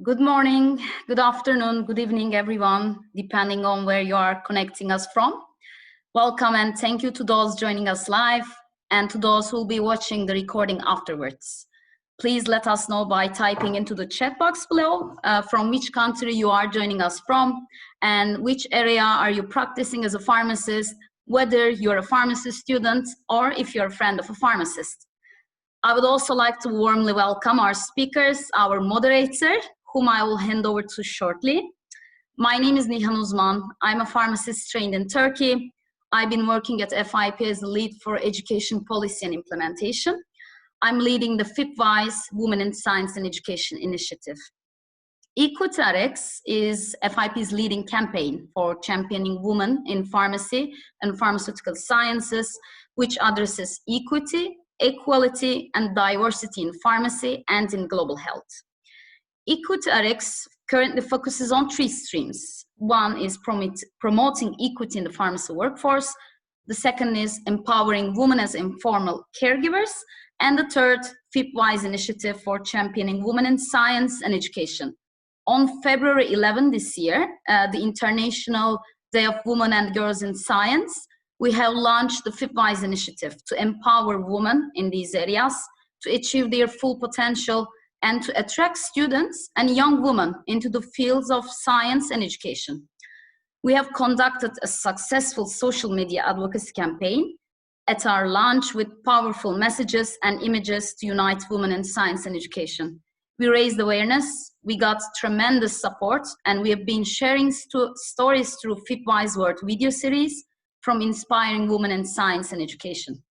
Good morning, good afternoon, good evening, everyone, depending on where you are connecting us from. Welcome and thank you to those joining us live and to those who will be watching the recording afterwards. Please let us know by typing into the chat box below from which country you are joining us from and which area are you practicing as a pharmacist, whether you're a pharmacy student or if you're a friend of a pharmacist. I would also like to warmly welcome our speakers, our moderator, whom I will hand over to shortly. My name is Neha Muslim. I'm a pharmacist trained in Turkey. I've been working at FIP as the lead for education policy and implementation. I'm leading the FIPWISE Women in Science and Education initiative. EquityRx is FIP's leading campaign for championing women in pharmacy and pharmaceutical sciences, which addresses equity, equality, and diversity in pharmacy and in global health. EquityRx currently focuses on three streams. One is promoting equity in the pharmacy workforce. The second is empowering women as informal caregivers. And the third, FIPWISE initiative for championing women in science and education. On February 11 this year, the International Day of Women and Girls in Science, we have launched the FIPWISE initiative to empower women in these areas to achieve their full potential and to attract students and young women into the fields of science and education. We have conducted a successful social media advocacy campaign at our launch with powerful messages and images to unite women in science and education. We raised awareness, we got tremendous support, and we have been sharing stories through FIPWISE World video series from inspiring women in science and education.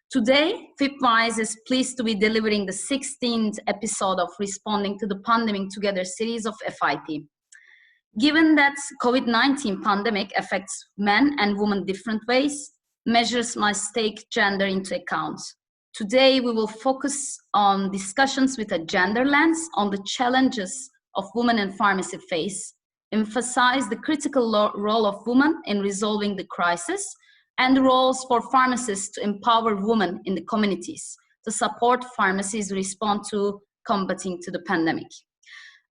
Today, FIPWISE is pleased to be delivering the 16th episode of Responding to the Pandemic Together series of FIP. Given that COVID-19 pandemic affects men and women different ways, measures must take gender into account. Today, we will focus on discussions with a gender lens on the challenges of women in pharmacy face, emphasize the critical role of women in resolving the crisis, and the roles for pharmacists to empower women in the communities to support pharmacies respond to combating to the pandemic.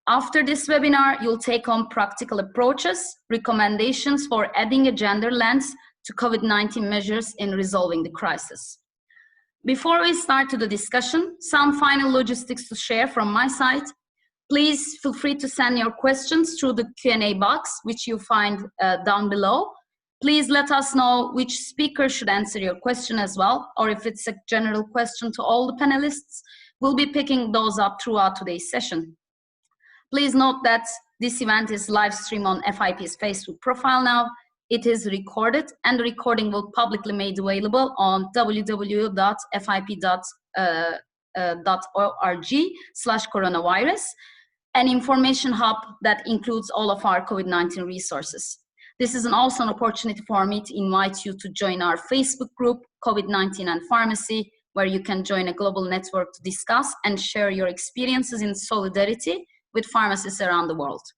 After this webinar, you'll take on practical approaches, recommendations for adding a gender lens to COVID-19 measures in resolving the crisis. Before we start to the discussion, some final logistics to share from my side. Please feel free to send your questions through the Q&A box, which you find down below. Please let us know which speaker should answer your question as well, or if it's a general question to all the panelists, we'll be picking those up throughout today's session. Please note that this event is live streamed on FIP's Facebook profile now. It is recorded, and the recording will publicly made available on www.fip.org/coronavirus, an information hub that includes all of our COVID-19 resources. This is also an opportunity for me to invite you to join our Facebook group, COVID-19 and Pharmacy, where you can join a global network to discuss and share your experiences in solidarity with pharmacists around the world.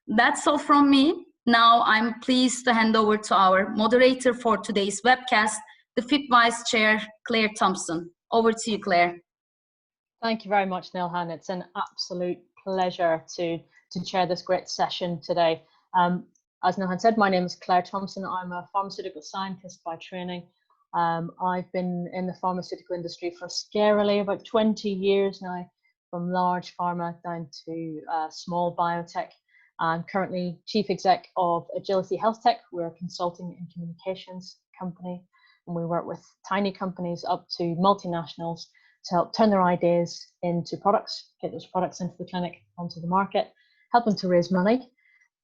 That's all from me. Now I'm pleased to hand over to our moderator for today's webcast, the FIPWISE Chair, Claire Thompson. Over to you, Claire. Thank you very much, Nilhan. It's an absolute pleasure to chair this great session today. As Nilhan said, my name is Claire Thompson. I'm a pharmaceutical scientist by training. I've been in the pharmaceutical industry for scarily about 20 years now, from large pharma down to small biotech. I'm currently Chief Exec of Agility Health Tech. We're a consulting and communications company, and we work with tiny companies up to multinationals to help turn their ideas into products, get those products into the clinic, onto the market, help them to raise money,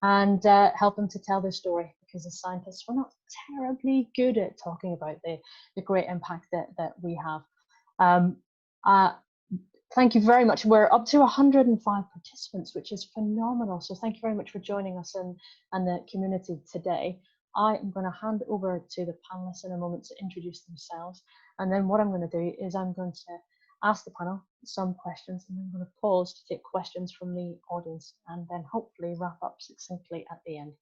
and help them to tell their story, because as scientists, we're not terribly good at talking about the great impact that we have. Thank you very much. We're up to 105 participants, which is phenomenal. So thank you very much for joining us and the community today. I am going to hand over to the panelists in a moment to introduce themselves. And then what I'm going to do is I'm going to ask the panel some questions, and then I'm going to pause to take questions from the audience, and then hopefully wrap up succinctly at the end.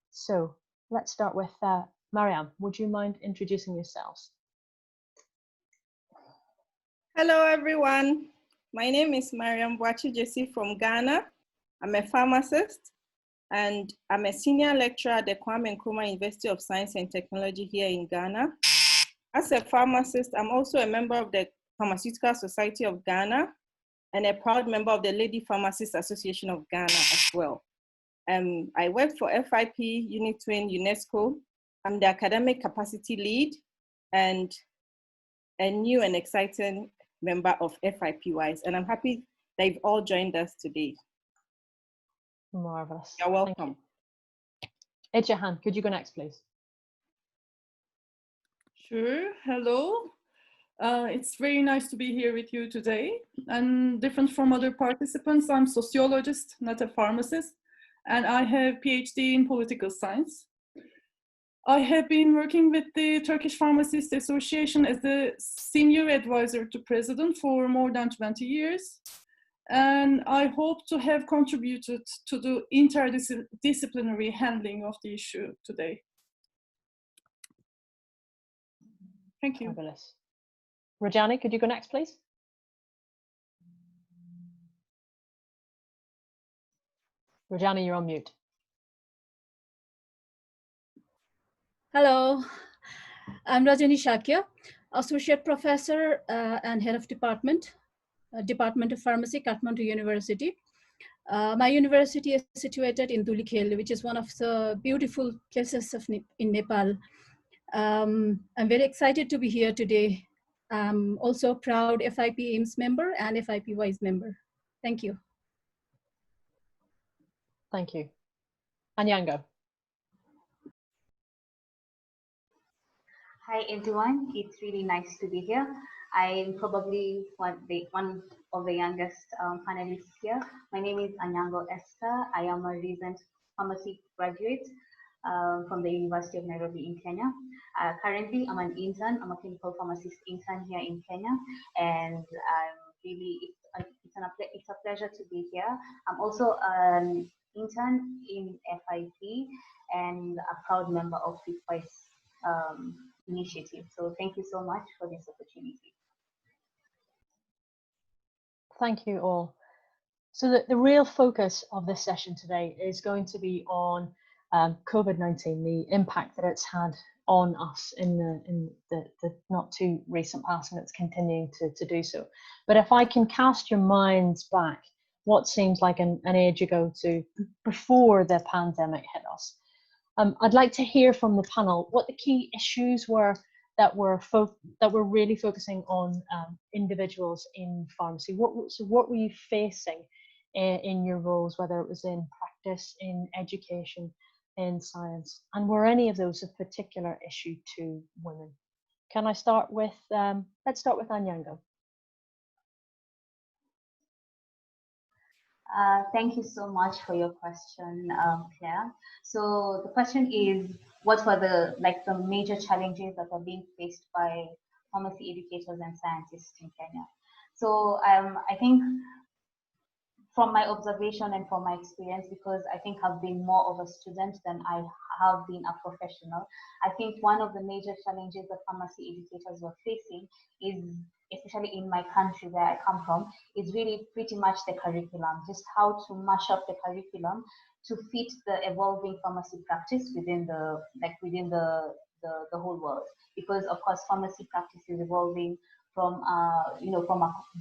So let's start with Mariam. Would you mind introducing yourselves? Hello, everyone. My name is Mariam Boachi Jesse from Ghana. I'm a pharmacist, and I'm a senior lecturer at the Kwame Nkrumah University of Science and Technology here in Ghana. As a pharmacist, I'm also a member of the Pharmaceutical Society of Ghana and a proud member of the Lady Pharmacists Association of Ghana as well. I work for FIP, UNITWIN, UNESCO. I'm the academic capacity lead and a new and exciting member of FIPWISE. And I'm happy that you've all joined us today. Marvelous. You're welcome. Ejahan, could you go next, please? Sure. Hello. It's very nice to be here with you today. And different from other participants, I'm a sociologist, not a pharmacist, and I have PhD in political science. I have been working with the Turkish Pharmacists Association as the senior advisor to president for more than 20 years. And I hope to have contributed to the interdisciplinary handling of the issue today. Thank you. Fabulous. Rajani, could you go next, please? Rajani, you're on mute. Hello, I'm Rajani Shakya, Associate Professor and Head of Department of Pharmacy, Kathmandu University. My university is situated in Dhulikhel, which is one of the beautiful places in Nepal. I'm very excited to be here today. I'm also a proud FIP AIMS member and FIPWISE member. Thank you. Thank you. Anyango. Hi everyone, it's really nice to be here. I'm probably one of the youngest panelists here. My name is Anyango Esther. I am a recent pharmacy graduate from the University of Nairobi in Kenya. Currently, I'm an intern. I'm a clinical pharmacist intern here in Kenya, and I'm really it's a pleasure to be here. I'm also an intern in FIP and a proud member of the FIPWISE initiative. So thank you so much for this opportunity. Thank you all. So the real focus of this session today is going to be on COVID-19, the impact that it's had on us in the not too recent past, and it's continuing to do so. But if I can cast your minds back, what seems like an age ago to before the pandemic hit us, I'd like to hear from the panel what the key issues were that were really focusing on individuals in pharmacy. What were you facing in your roles, whether it was in practice, in education, in science, and were any of those a particular issue to women? Can I start with, let's start with Anyango. Thank you so much for your question, Claire. So the question is, what were the major challenges that are being faced by pharmacy educators and scientists in Kenya? So I think from my observation and from my experience, because I think I've been more of a student than I have been a professional, I think one of the major challenges that pharmacy educators were facing is, especially in my country where I come from, is really pretty much the curriculum, just how to mash up the curriculum to fit the evolving pharmacy practice within the whole world. Because of course, pharmacy practice is evolving from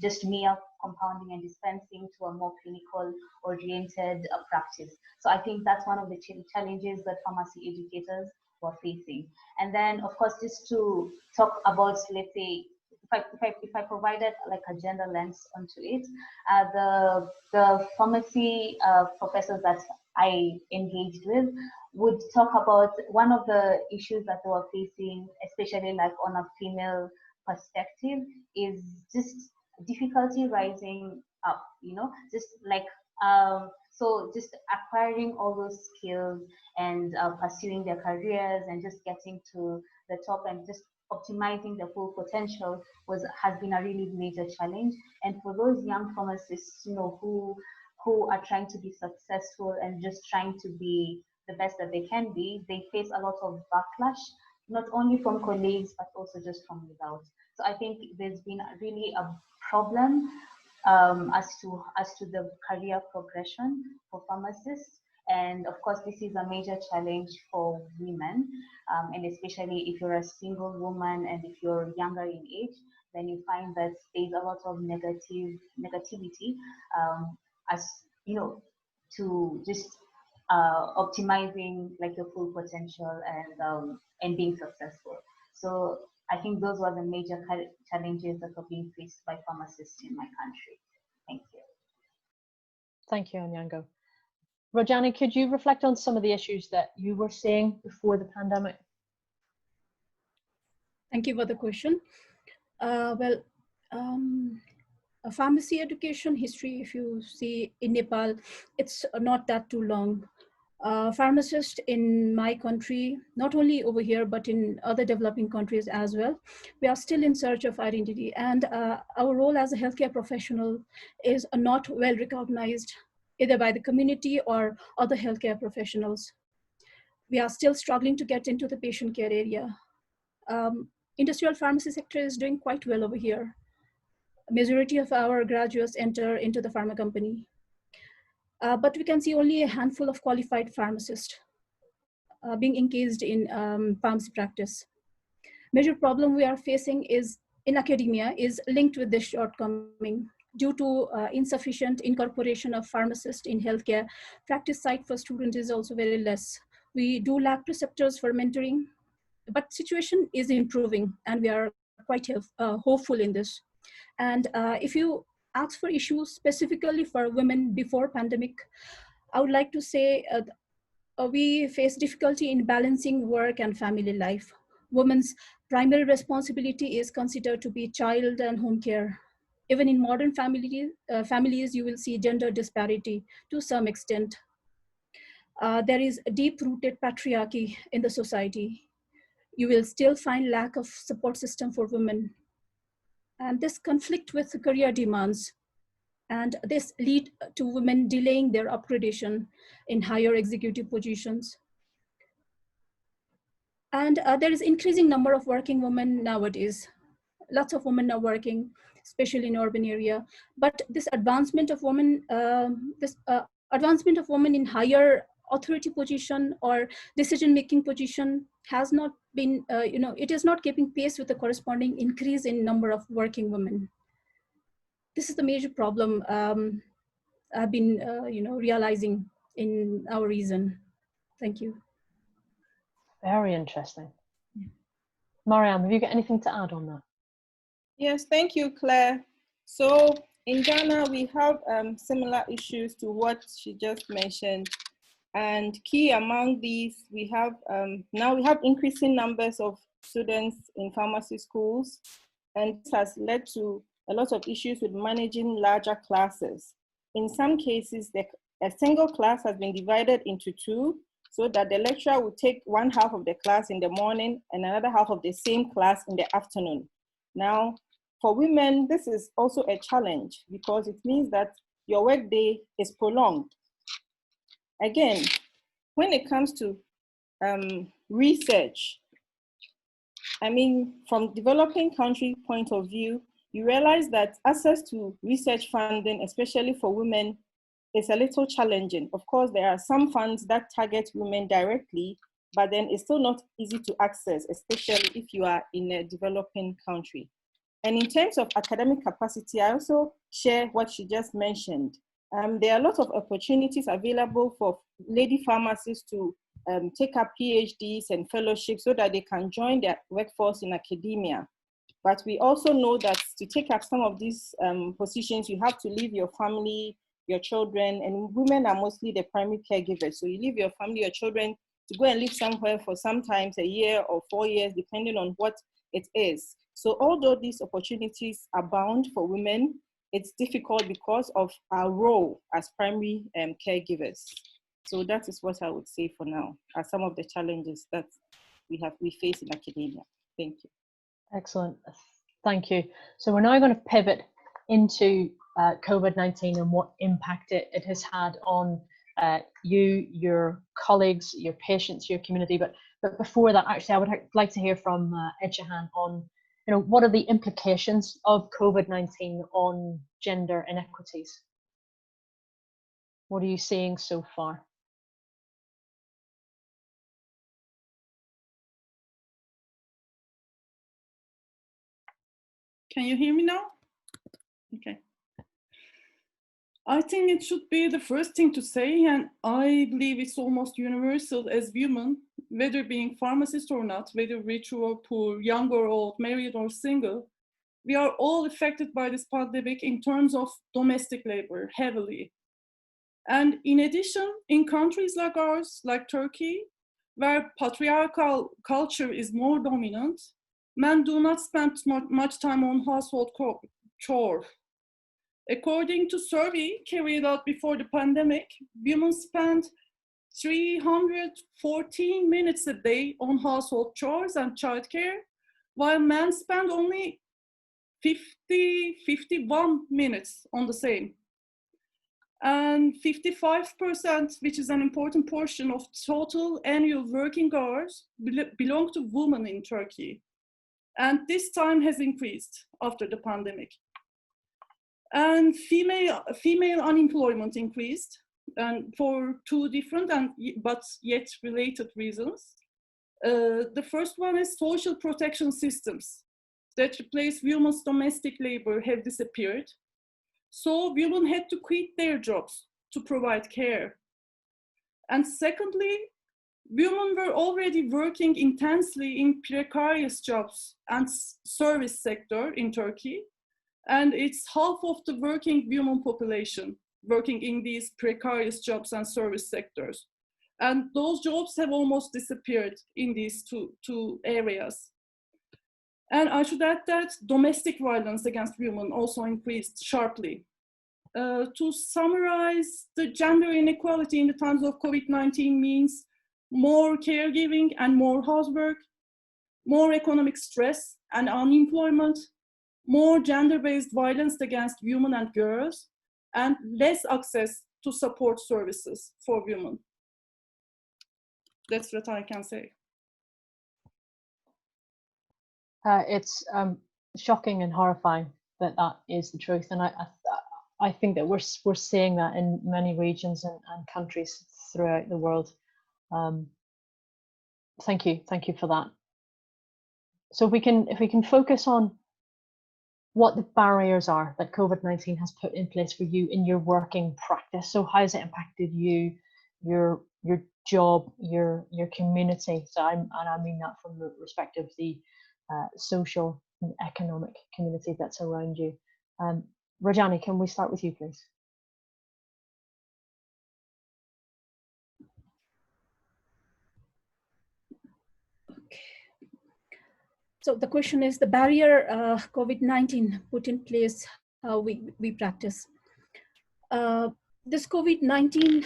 just mere compounding and dispensing to a more clinical oriented practice. So I think that's one of the challenges that pharmacy educators were facing. And then of course, just to talk about, let's say, if I provided like a gender lens onto it, the pharmacy professors that I engaged with would talk about one of the issues that they were facing, especially like on a female perspective, is just difficulty rising up, just like so just acquiring all those skills and pursuing their careers and just getting to the top and just optimizing their full potential has been a really major challenge. And for those young pharmacists, who are trying to be successful and just trying to be the best that they can be, they face a lot of backlash, not only from colleagues, but also just from without. So I think there's been really a problem as to the career progression for pharmacists. And of course, this is a major challenge for women, and especially if you're a single woman and if you're younger in age, then you find that there's a lot of negativity, as you know, to just optimizing like your full potential and being successful. So I think those were the major challenges that are being faced by pharmacists in my country. Thank you. Thank you, Onyango. Rajani, could you reflect on some of the issues that you were seeing before the pandemic? Thank you for the question. A pharmacy education history, if you see in Nepal, it's not that too long. Pharmacists in my country, not only over here, but in other developing countries as well, we are still in search of identity. And our role as a healthcare professional is not well recognized, either by the community or other healthcare professionals. We are still struggling to get into the patient care area. Industrial pharmacy sector is doing quite well over here. A majority of our graduates enter into the pharma company. But we can see only a handful of qualified pharmacists being engaged in pharmacy practice. Major problem we are facing is in academia is linked with this shortcoming. Due to insufficient incorporation of pharmacists in healthcare, practice site for students is also very less. We do lack preceptors for mentoring, but situation is improving and we are quite hopeful in this. And if you ask for issues specifically for women before pandemic, I would like to say we face difficulty in balancing work and family life. Women's primary responsibility is considered to be child and home care. Even in modern families, you will see gender disparity to some extent. There is a deep-rooted patriarchy in the society. You will still find lack of support system for women. And this conflict with career demands, and this lead to women delaying their upgradation in higher executive positions. And there is increasing number of working women nowadays. Lots of women are working, especially in urban area. But this advancement of women, advancement of women in higher authority position or decision-making position has not been, it is not keeping pace with the corresponding increase in number of working women. This is the major problem I've been, realizing in our region. Thank you. Very interesting. Mariam, have you got anything to add on that? Yes, thank you, Claire. So in Ghana, we have similar issues to what she just mentioned. And key among these, we have now we have increasing numbers of students in pharmacy schools. And this has led to a lot of issues with managing larger classes. In some cases, a single class has been divided into two, so that the lecturer will take one half of the class in the morning and another half of the same class in the afternoon. Now, for women, this is also a challenge because it means that your workday is prolonged. Again, when it comes to research, I mean, from developing country point of view, you realize that access to research funding, especially for women, is a little challenging. Of course, there are some funds that target women directly, but then it's still not easy to access, especially if you are in a developing country. And in terms of academic capacity, I also share what she just mentioned. There are a lot of opportunities available for lady pharmacists to take up PhDs and fellowships so that they can join their workforce in academia. But we also know that to take up some of these positions, you have to leave your family, your children, and women are mostly the primary caregivers. So you leave your family, your children, to go and live somewhere for sometimes a year or 4 years, depending on what it is. So although these opportunities abound for women, it's difficult because of our role as primary caregivers. So that is what I would say for now, are some of the challenges that we face in academia. Thank you. Excellent, thank you. So we're now going to pivot into COVID-19 and what impact it has had on you, your colleagues, your patients, your community. But before that, actually, I would like to hear from Ejahan on what are the implications of COVID-19 on gender inequities? What are you seeing so far? Can you hear me now? Okay. I think it should be the first thing to say, and I believe it's almost universal as women, whether being pharmacist or not, whether rich or poor, young or old, married or single, we are all affected by this pandemic in terms of domestic labor heavily. And in addition, in countries like ours, like Turkey, where patriarchal culture is more dominant, men do not spend much time on household chores. According to survey carried out before the pandemic, women spend 314 minutes a day on household chores and childcare, while men spend only 51 minutes on the same. And 55%, which is an important portion of total annual working hours, belong to women in Turkey. And this time has increased after the pandemic. And female unemployment increased, and for two different but yet related reasons. The first one is social protection systems that replace women's domestic labor have disappeared. So women had to quit their jobs to provide care. And secondly, women were already working intensely in precarious jobs and service sector in Turkey. And it's half of the working women population working in these precarious jobs and service sectors. And those jobs have almost disappeared in these two areas. And I should add that domestic violence against women also increased sharply. To summarize, the gender inequality in the times of COVID-19 means more caregiving and more housework, more economic stress and unemployment, more gender-based violence against women and girls, and less access to support services for women. That's what I can say. It's shocking and horrifying that that is the truth, and I think that we're seeing that in many regions and countries throughout the world. Thank you for that. So if we can focus on what the barriers are that COVID-19 has put in place for you in your working practice. So how has it impacted you, your job, your community? So I mean that from the perspective of the social and economic community that's around you. Rajani, can we start with you, please? So the question is the barrier COVID-19 put in place, how we practice. This COVID-19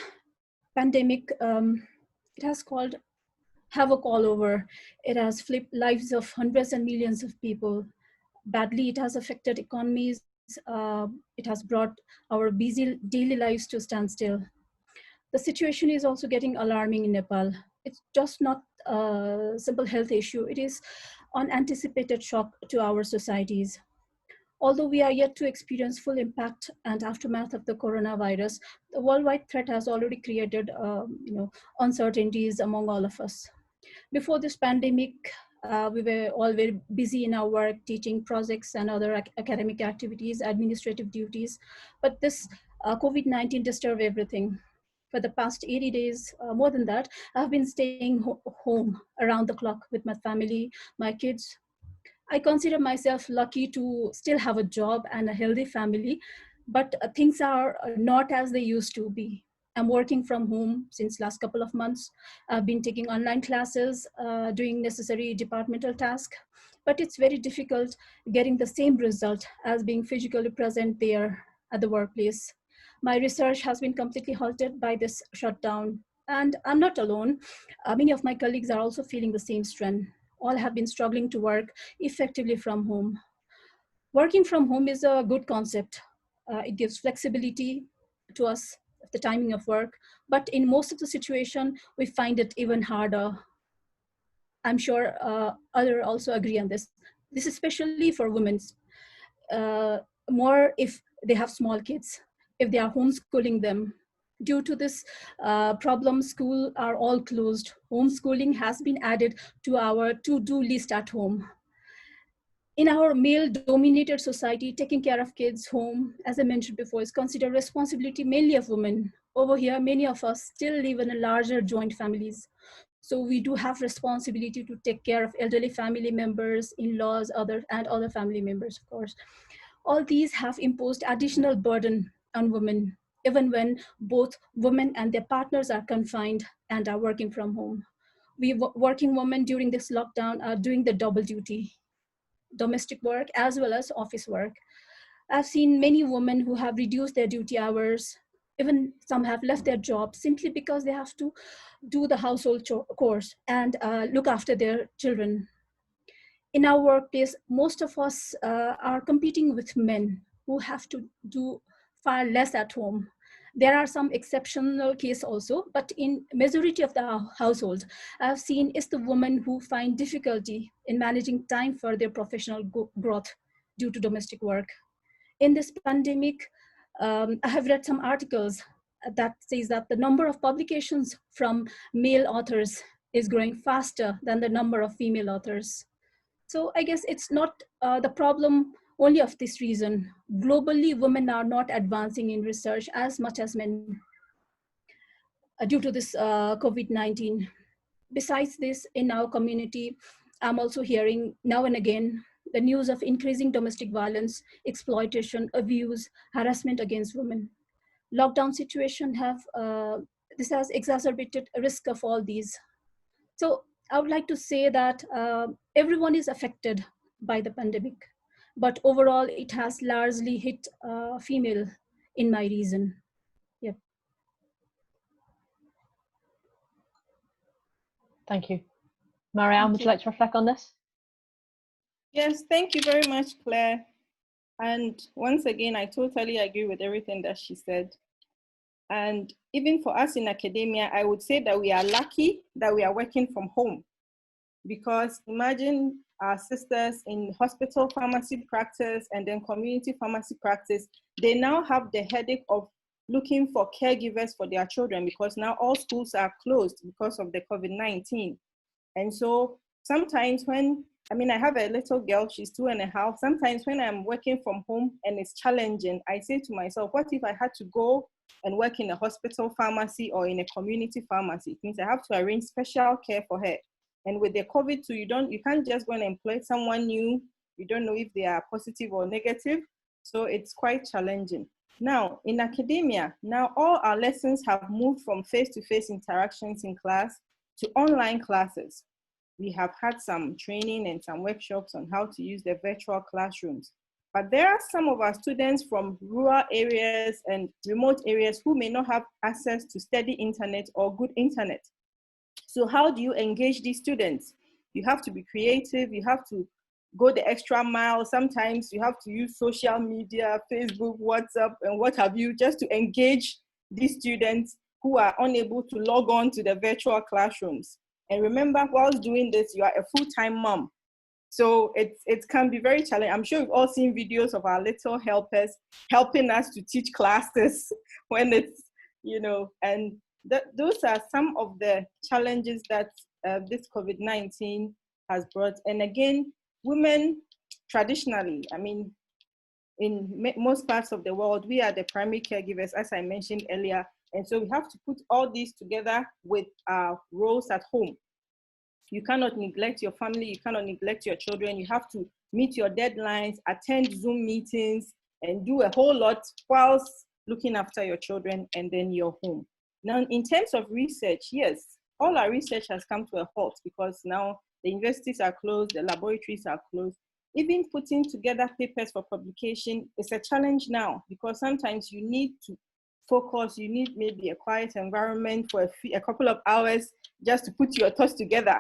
pandemic, it has caused havoc all over. It has flipped lives of hundreds and millions of people. Badly, it has affected economies. It has brought our busy daily lives to standstill. The situation is also getting alarming in Nepal. It's just not a simple health issue. It is unanticipated shock to our societies. Although we are yet to experience full impact and aftermath of the coronavirus, the worldwide threat has already created uncertainties among all of us. Before this pandemic, we were all very busy in our work, teaching projects and other academic activities, administrative duties. But this COVID-19 disturbed everything. For the past 80 days, more than that, I've been staying home around the clock with my family, my kids. I consider myself lucky to still have a job and a healthy family, but things are not as they used to be. I'm working from home since last couple of months. I've been taking online classes, doing necessary departmental tasks, but it's very difficult getting the same result as being physically present there at the workplace. My research has been completely halted by this shutdown, and I'm not alone. Many of my colleagues are also feeling the same strain. All have been struggling to work effectively from home. Working from home is a good concept. It gives flexibility to us, the timing of work, but in most of the situation, we find it even harder. I'm sure others also agree on this. This is especially for women, more if they have small kids, if they are homeschooling them. Due to this problem, schools are all closed. Homeschooling has been added to our to-do list at home. In our male-dominated society, taking care of kids home, as I mentioned before, is considered responsibility mainly of women. Over here, many of us still live in a larger joint families. So we do have responsibility to take care of elderly family members, in-laws, other family members, of course. All these have imposed additional burden on women, even when both women and their partners are confined and are working from home. Working women during this lockdown are doing the double duty, domestic work as well as office work. I've seen many women who have reduced their duty hours. Even some have left their job simply because they have to do the household chores and look after their children. In our workplace, most of us are competing with men who have to do far less at home. There are some exceptional cases also, but in majority of the household, I've seen it's the women who find difficulty in managing time for their professional growth due to domestic work. In this pandemic, I have read some articles that says that the number of publications from male authors is growing faster than the number of female authors. So I guess it's not the problem only of this reason. Globally, women are not advancing in research as much as men due to this COVID-19. Besides this, in our community, I'm also hearing now and again the news of increasing domestic violence, exploitation, abuse, harassment against women. Lockdown situation this has exacerbated a risk of all these. So I would like to say that everyone is affected by the pandemic, but overall it has largely hit female in my region. Yep. Thank you. Marianne, would you like to reflect on this? Yes, thank you very much, Claire. And once again, I totally agree with everything that she said. And even for us in academia, I would say that we are lucky that we are working from home. Because imagine our sisters in hospital pharmacy practice and then community pharmacy practice, they now have the headache of looking for caregivers for their children because now all schools are closed because of the COVID-19. And so sometimes I have a little girl, she's 2.5. Sometimes when I'm working from home and it's challenging, I say to myself, what if I had to go and work in a hospital pharmacy or in a community pharmacy? It means I have to arrange special care for her. And with the COVID too, you can't just go and employ someone new. You don't know if they are positive or negative. So it's quite challenging. Now, in academia, now all our lessons have moved from face-to-face interactions in class to online classes. We have had some training and some workshops on how to use the virtual classrooms. But there are some of our students from rural areas and remote areas who may not have access to steady internet or good internet. So how do you engage these students? You have to be creative, you have to go the extra mile. Sometimes you have to use social media, Facebook, WhatsApp, and what have you, just to engage these students who are unable to log on to the virtual classrooms. And remember, whilst doing this, you are a full-time mom. So it can be very challenging. I'm sure you've all seen videos of our little helpers helping us to teach classes when it's, and those are some of the challenges that this COVID-19 has brought. And again, women traditionally, in most parts of the world, we are the primary caregivers, as I mentioned earlier. And so we have to put all these together with our roles at home. You cannot neglect your family, you cannot neglect your children. You have to meet your deadlines, attend Zoom meetings, and do a whole lot whilst looking after your children and then your home. Now, in terms of research, yes, all our research has come to a halt because now the universities are closed, the laboratories are closed. Even putting together papers for publication is a challenge now because sometimes you need to focus, you need maybe a quiet environment for a couple of hours just to put your thoughts together.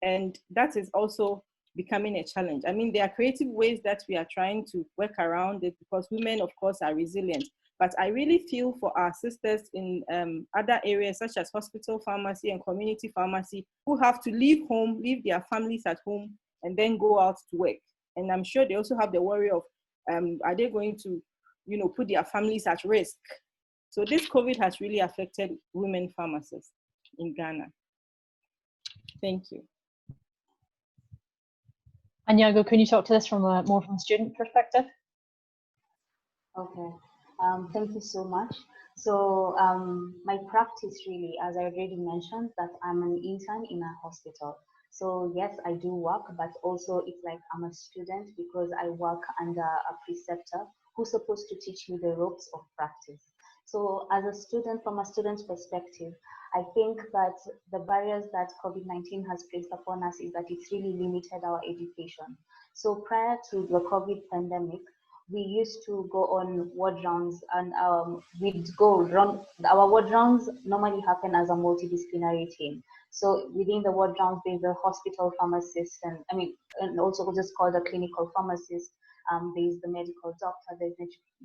And that is also becoming a challenge. There are creative ways that we are trying to work around it because women, of course, are resilient. But I really feel for our sisters in other areas such as hospital pharmacy and community pharmacy who have to leave home, leave their families at home, and then go out to work. And I'm sure they also have the worry of, are they going to, put their families at risk? So this COVID has really affected women pharmacists in Ghana. Thank you. And Yago, can you talk to this from more from a student perspective? Okay, thank you so much. So my practice really, as I already mentioned, that I'm an intern in a hospital. So yes, I do work, but also it's like I'm a student because I work under a preceptor who's supposed to teach me the ropes of practice. So as a student, from a student's perspective, I think that the barriers that COVID-19 has placed upon us is that it's really limited our education. So prior to the COVID pandemic, we used to go on ward rounds, and we'd go round. Our ward rounds normally happen as a multidisciplinary team. So within the ward rounds, there's a hospital pharmacist, and also just called a clinical pharmacist. There's the medical doctor,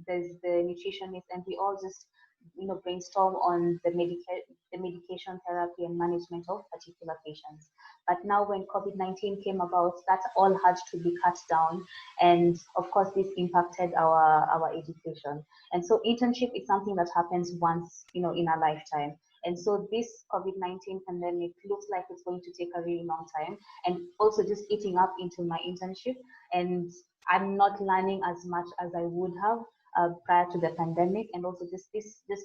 there's the nutritionist, and we all just brainstorm on the medication therapy and management of particular patients. But now when COVID-19 came about, that all had to be cut down, and of course this impacted our education. And so internship is something that happens once in a lifetime. And so this COVID-19 pandemic looks like it's going to take a really long time, and also just eating up into my internship, and I'm not learning as much as I would have prior to the pandemic. And also this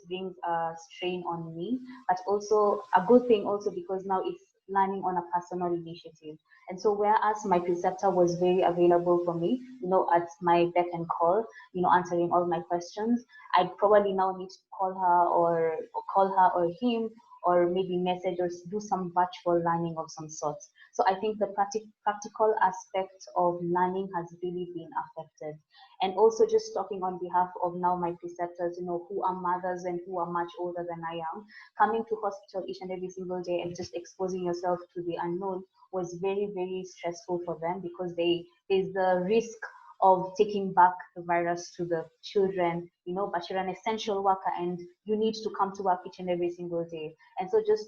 brings a strain on me, but also a good thing also because now it's learning on a personal initiative. And so whereas my preceptor was very available for me, at my beck and call, answering all my questions, I'd probably now need to call her or him, or maybe message or do some virtual learning of some sort. So I think the practical aspect of learning has really been affected. And also just talking on behalf of now my preceptors, who are mothers and who are much older than I am, coming to hospital each and every single day and just exposing yourself to the unknown was very, very stressful for them, because there's the risk of taking back the virus to the children, but you're an essential worker and you need to come to work each and every single day. And so just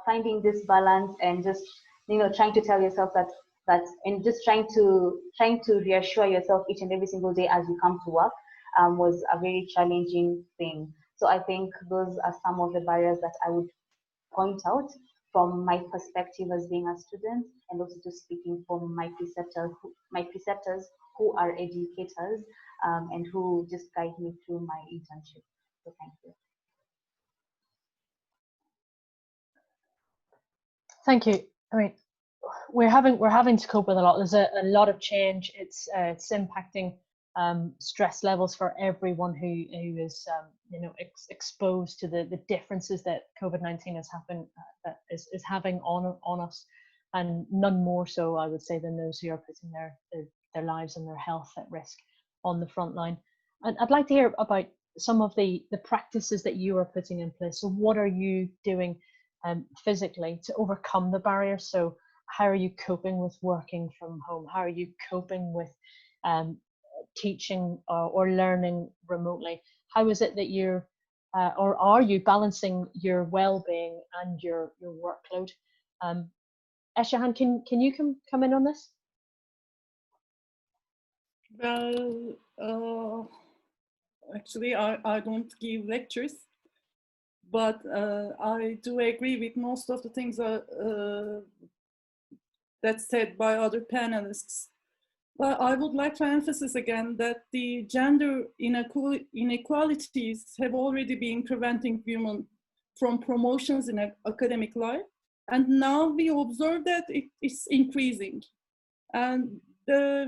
finding this balance and just, trying to tell yourself that and just trying to reassure yourself each and every single day as you come to work was a very challenging thing. So I think those are some of the barriers that I would point out from my perspective as being a student, and also just speaking from my preceptors who are educators and who just guide me through my internship. So thank you. Thank you. I mean, we're having to cope with a lot. There's a lot of change. It's impacting stress levels for everyone who is exposed to the differences that COVID-19 that is having on us, and none more so, I would say, than those who are putting their lives and their health at risk on the front line. And I'd like to hear about some of the practices that you are putting in place. So what are you doing physically to overcome the barriers? So how are you coping with working from home? How are you coping with teaching or learning remotely? How is it that you're or are you balancing your well-being and your workload? Eshahan, can you come in on this? Well, actually, I don't give lectures, but I do agree with most of the things that's said by other panelists. But I would like to emphasize again that the gender inequalities have already been preventing women from promotions in academic life. And now we observe that it's increasing. And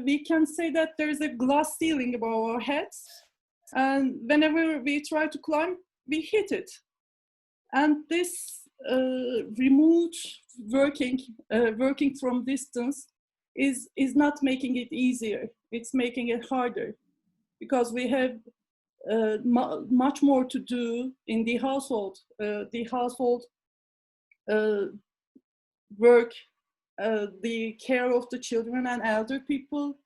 we can say that there's a glass ceiling above our heads. And whenever we try to climb, we hit it. And this remote working from distance is not making it easier. It's making it harder, because we have much more to do in the household. Work, the care of the children and elder people,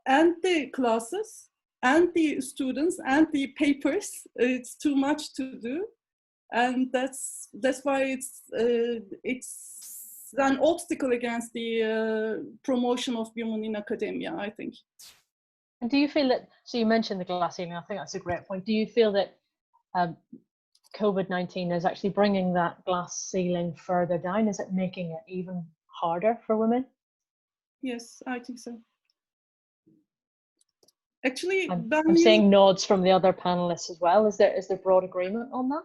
and the classes, and the students, and the papers. It's too much to do. And that's why it's an obstacle against the promotion of women in academia, I think. And do you feel that, so you mentioned the glass ceiling, I think that's a great point. Do you feel that COVID-19 is actually bringing that glass ceiling further down? Is it making it even harder for women? Yes, I think so. Actually, I'm seeing nods from the other panelists as well. Is there broad agreement on that?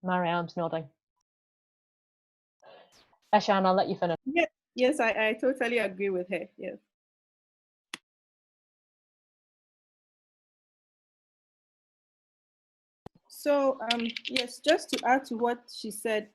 Marianne's nodding. Eshan, I'll let you finish. Yeah, yes, I totally agree with her. Yes. So yes, just to add to what she said,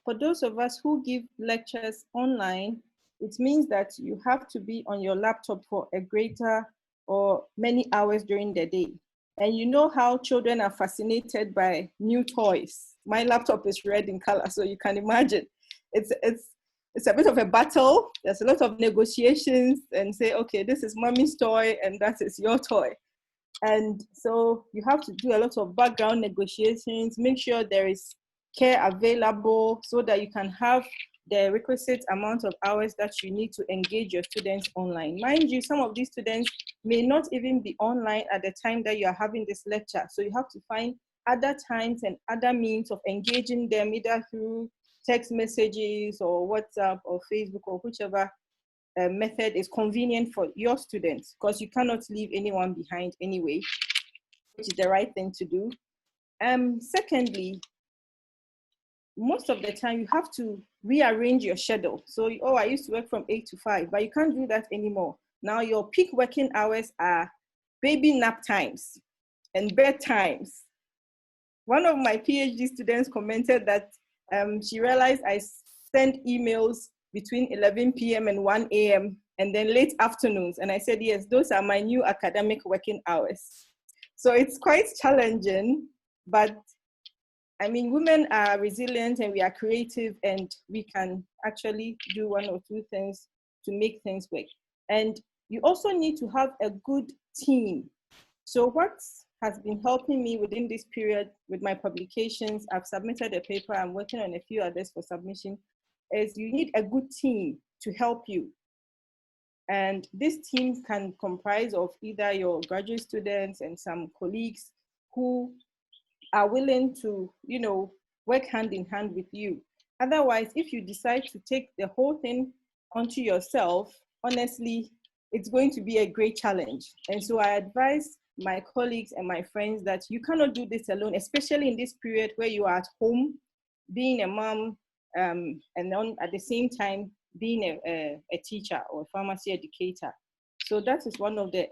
for those of us who give lectures online, it means that you have to be on your laptop for a greater or many hours during the day. And you know how children are fascinated by new toys. My laptop is red in color, so you can imagine. It's a bit of a battle. There's a lot of negotiations and say, okay, this is mommy's toy and that is your toy. And so you have to do a lot of background negotiations, make sure there is care available so that you can have the requisite amount of hours that you need to engage your students online. Mind you, some of these students may not even be online at the time that you are having this lecture. So you have to find other times and other means of engaging them, either through text messages or WhatsApp or Facebook or whichever method is convenient for your students, because you cannot leave anyone behind anyway, which is the right thing to do. Secondly, most of the time you have to rearrange your schedule. So, oh, I used to work from 8 to 5, but you can't do that anymore. Now your peak working hours are baby nap times and bed times. One of my PhD students commented that she realized I send emails between 11 p.m. and 1 a.m. and then late afternoons. And I said, yes, those are my new academic working hours. So it's quite challenging, but I mean, women are resilient and we are creative and we can actually do one or two things to make things work. And you also need to have a good team. So what has been helping me within this period with my publications, I've submitted a paper, I'm working on a few others for submission, is you need a good team to help you. And this team can comprise of either your graduate students and some colleagues who are willing to, you know, work hand in hand with you. Otherwise, if you decide to take the whole thing onto yourself, honestly, it's going to be a great challenge. And so I advise my colleagues and my friends that you cannot do this alone, especially in this period where you are at home, being a mom, and then at the same time, being a teacher or a pharmacy educator. So that is one of the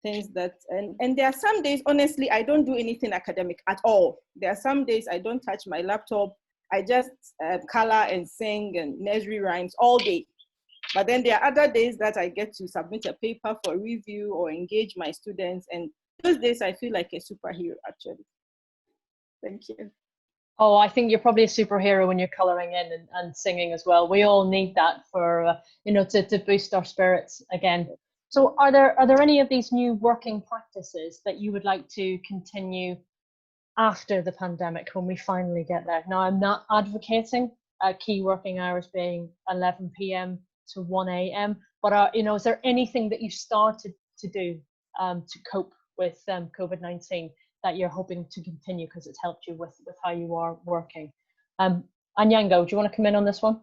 things that, and there are some days, honestly, I don't do anything academic at all. There are some days I don't touch my laptop. I just color and sing and nursery rhymes all day. But then there are other days that I get to submit a paper for review or engage my students. And those days I feel like a superhero, actually. Thank you. Oh, I think you're probably a superhero when you're coloring in and singing as well. We all need that for, you know, to boost our spirits again. So are there any of these new working practices that you would like to continue after the pandemic when we finally get there? Now, I'm not advocating key working hours being 11 p.m. to 1 a.m., but you know, is there anything that you started to do to cope with COVID-19 that you're hoping to continue because it's helped you with how you are working? Anyango, do you want to come in on this one?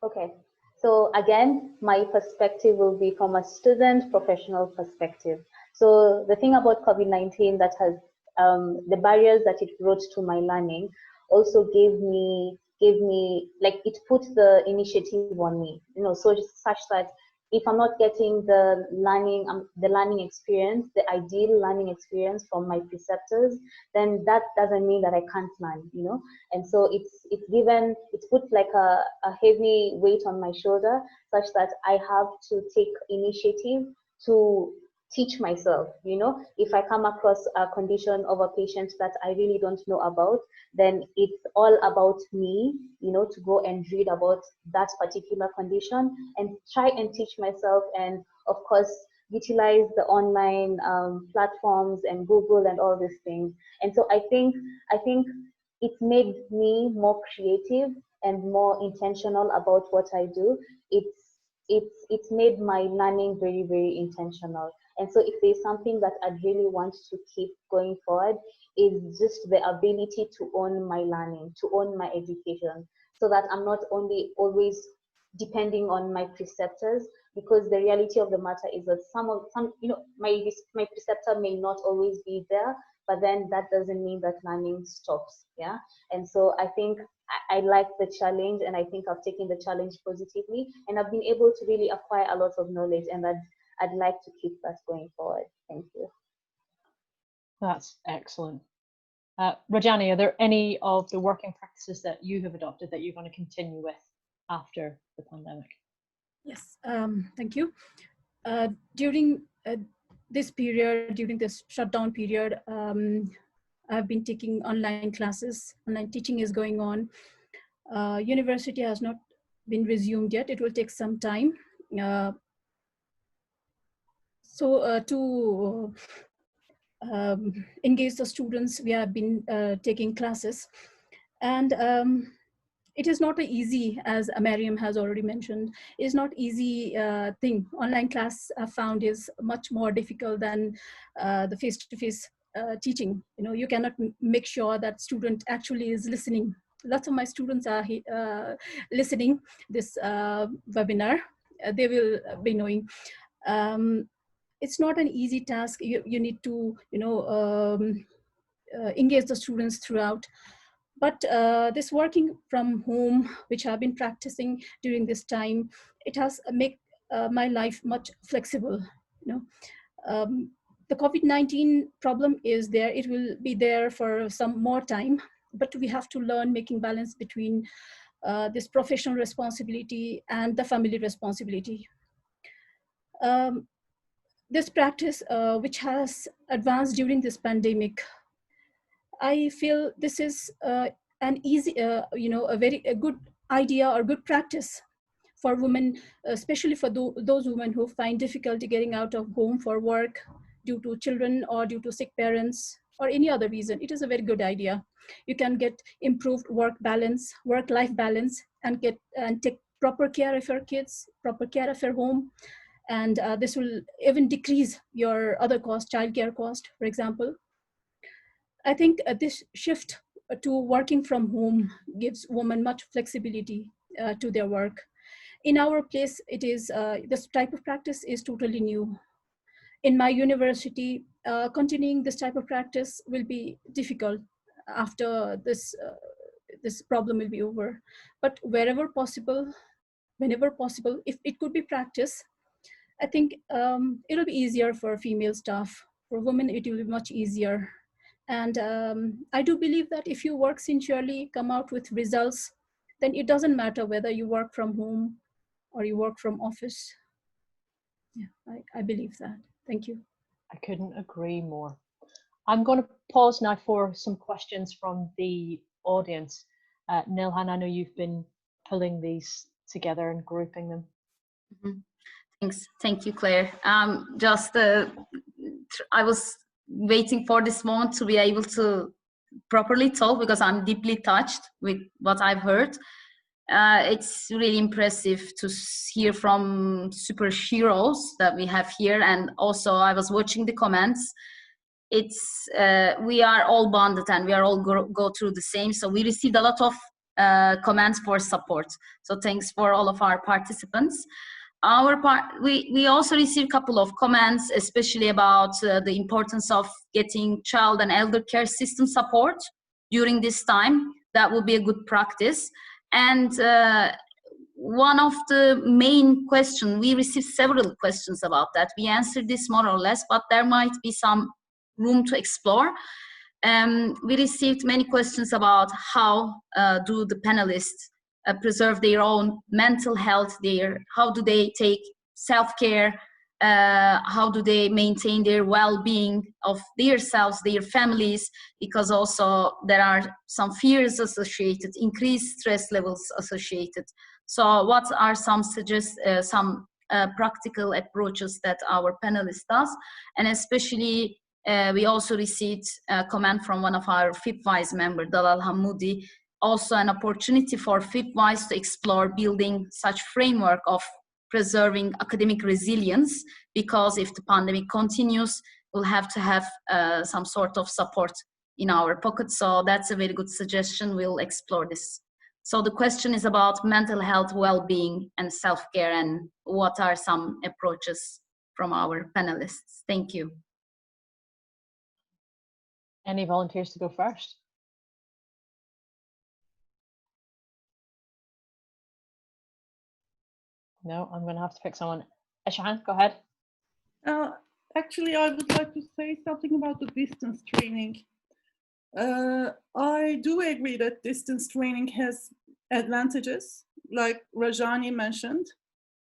Okay, so again, my perspective will be from a student professional perspective. So the thing about COVID-19 that has the barriers that it brought to my learning also gave me like, it put the initiative on me, you know, so such that if I'm not getting the learning experience, the ideal learning experience from my preceptors, then that doesn't mean that I can't learn, you know. And so it's put like a heavy weight on my shoulder, such that I have to take initiative to teach myself, you know. If I come across a condition of a patient that I really don't know about, then it's all about me, you know, to go and read about that particular condition and try and teach myself. And of course, utilize the online platforms and Google and all these things. And so I think it's made me more creative and more intentional about what I do. It's made my learning very, very intentional. And so if there's something that I really want to keep going forward, is just the ability to own my learning, to own my education, so that I'm not only always depending on my preceptors, because the reality of the matter is that my preceptor may not always be there, but then that doesn't mean that learning stops. Yeah. And so I think I like the challenge, and I think I've taken the challenge positively, and I've been able to really acquire a lot of knowledge, and I'd like to keep that going forward. Thank you. That's excellent. Rajani, are there any of the working practices that you have adopted that you're going to continue with after the pandemic? Yes, thank you. During this period, during this shutdown period, I've been taking online classes. Online teaching is going on. University has not been resumed yet. It will take some time. To engage the students, we have been taking classes. And it is not an easy, as Mariam has already mentioned, it's not easy thing. Online class I found is much more difficult than the face-to-face teaching. You know, you cannot make sure that student actually is listening. Lots of my students are listening this webinar. They will be knowing. It's not an easy task. You need to, engage the students throughout. But this working from home, which I've been practicing during this time, it has made my life much flexible. The COVID-19 problem is there. It will be there for some more time, but we have to learn making balance between this professional responsibility and the family responsibility. This practice, which has advanced during this pandemic, I feel this is an easy, a good idea or good practice for women, especially for those women who find difficulty getting out of home for work due to children or due to sick parents or any other reason. It is a very good idea. You can get improved work balance, work-life balance, and take proper care of your kids, proper care of your home. And this will even decrease your other cost, childcare cost, for example. I think this shift to working from home gives women much flexibility to their work. In our place, it is this type of practice is totally new. In my university, continuing this type of practice will be difficult after this problem will be over. But wherever possible, whenever possible, if it could be practiced, I think it'll be easier for female staff. For women, it will be much easier. And I do believe that if you work sincerely, come out with results, then it doesn't matter whether you work from home or you work from office. Yeah, I believe that. Thank you. I couldn't agree more. I'm going to pause now for some questions from the audience. Nilhan, I know you've been pulling these together and grouping them. Mm-hmm. Thanks. Thank you, Claire. I was waiting for this moment to be able to properly talk because I'm deeply touched with what I've heard. It's really impressive to hear from superheroes that we have here. And also I was watching the comments. It's we are all bonded and we are all go through the same. So we received a lot of comments for support. So thanks for all of our participants. We also received a couple of comments, especially about the importance of getting child and elder care system support during this time. That would be a good practice. And one of the main questions, we received several questions about that. We answered this more or less, but there might be some room to explore. We received many questions about how do the panelists preserve their own mental health, how do they take self-care, how do they maintain their well-being of themselves, their families, because also there are some fears associated, increased stress levels associated. So what are some practical approaches that our panelist does. And especially, we also received a comment from one of our FIPWISE member, Dalal Hamoudi, also an opportunity for FIPWISE to explore building such framework of preserving academic resilience, because if the pandemic continues, we'll have to have some sort of support in our pocket. So that's a very good suggestion. We'll explore this. So the question is about mental health, well-being, and self-care, and what are some approaches from our panelists? Thank you. Any volunteers to go first? No, I'm going to have to pick someone. Eshahan, go ahead. Actually, I would like to say something about the distance training. I do agree that distance training has advantages, like Rajani mentioned,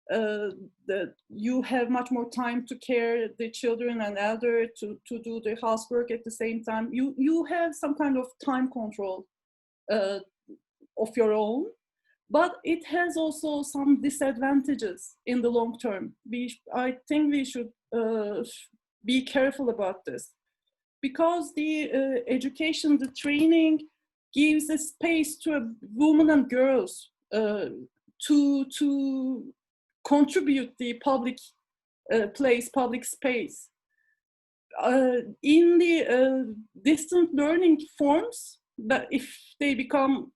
that you have much more time to care the children and elder to do the housework at the same time. You have some kind of time control of your own, but it has also some disadvantages in the long term. I think we should be careful about this, because the education, the training gives a space to women and girls to contribute the public place, public space. In the distant learning forms, that if they become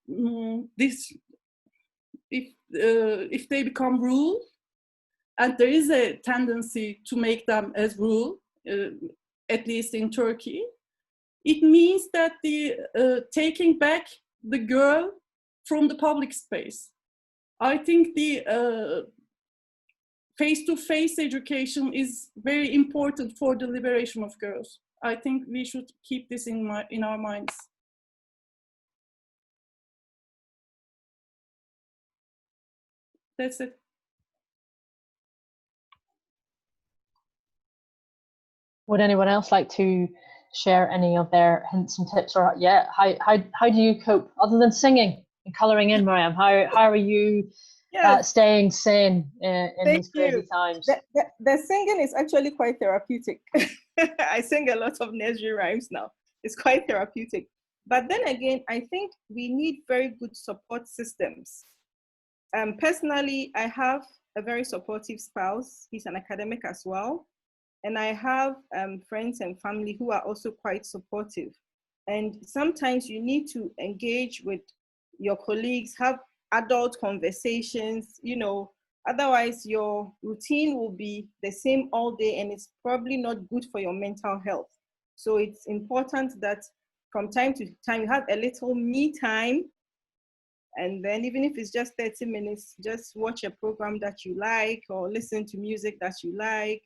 if they become rule, and there is a tendency to make them as rule, at least in Turkey, it means that the taking back the girl from the public space. I think the face-to-face education is very important for the liberation of girls. I think we should keep this in our minds. That's it. Would anyone else like to share any of their hints and tips, or how do you cope other than singing and colouring in, Mariam? How are you staying sane in these crazy times? The singing is actually quite therapeutic. I sing a lot of nursery rhymes now. It's quite therapeutic. But then again, I think we need very good support systems. Personally, I have a very supportive spouse. He's an academic as well. And I have friends and family who are also quite supportive. And sometimes you need to engage with your colleagues, have adult conversations, otherwise your routine will be the same all day, and it's probably not good for your mental health. So it's important that from time to time you have a little me time, and then even if it's just 30 minutes, just watch a program that you like or listen to music that you like,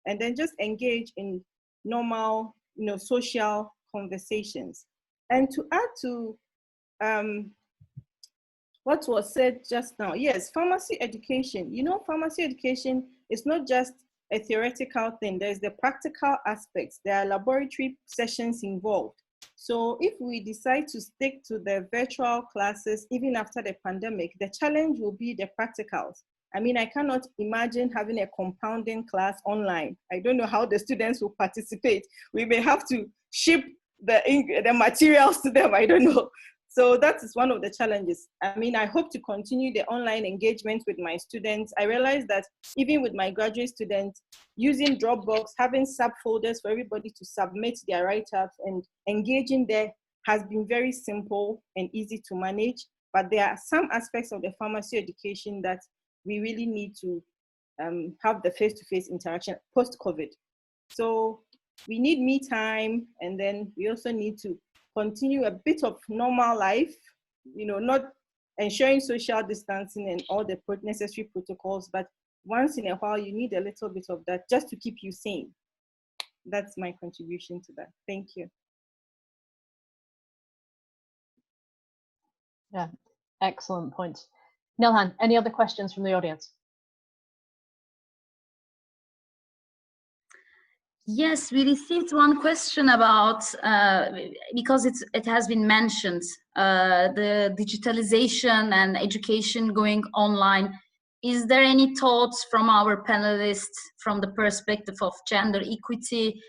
and then just engage in normal, social conversations. And to add to what was said just now, yes, pharmacy education. Pharmacy education is not just a theoretical thing. There's the practical aspects. There are laboratory sessions involved. So if we decide to stick to the virtual classes, even after the pandemic, the challenge will be the practicals. I mean, I cannot imagine having a compounding class online. I don't know how the students will participate. We may have to ship the materials to them. I don't know. So that is one of the challenges. I mean, I hope to continue the online engagement with my students. I realize that even with my graduate students, using Dropbox, having subfolders for everybody to submit their write-ups and engaging there has been very simple and easy to manage. But there are some aspects of the pharmacy education that we really need to have the face-to-face interaction post-COVID. So we need me time, and then we also need to continue a bit of normal life, not ensuring social distancing and all the necessary protocols, but once in a while you need a little bit of that just to keep you sane. That's my contribution to that. Thank you. Yeah, excellent point. Nilhan, any other questions from the audience? Yes, we received one question about, because it has been mentioned, the digitalization and education going online. is there any thoughts from our panelists from the perspective of gender equity?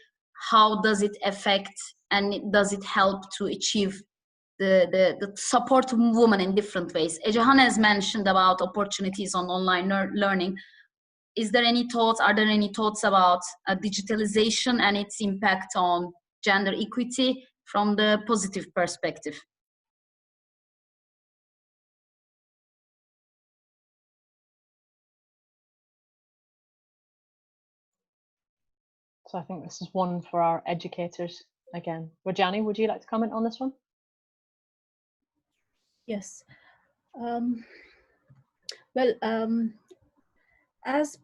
How does it affect and does it help to achieve the support of women in different ways? Ejahan has mentioned about opportunities on online learning. Is there any thoughts, are there any thoughts about digitalization and its impact on gender equity from the positive perspective? So I think this is one for our educators again. Rajani, would you like to comment on this one? Yes. Well, as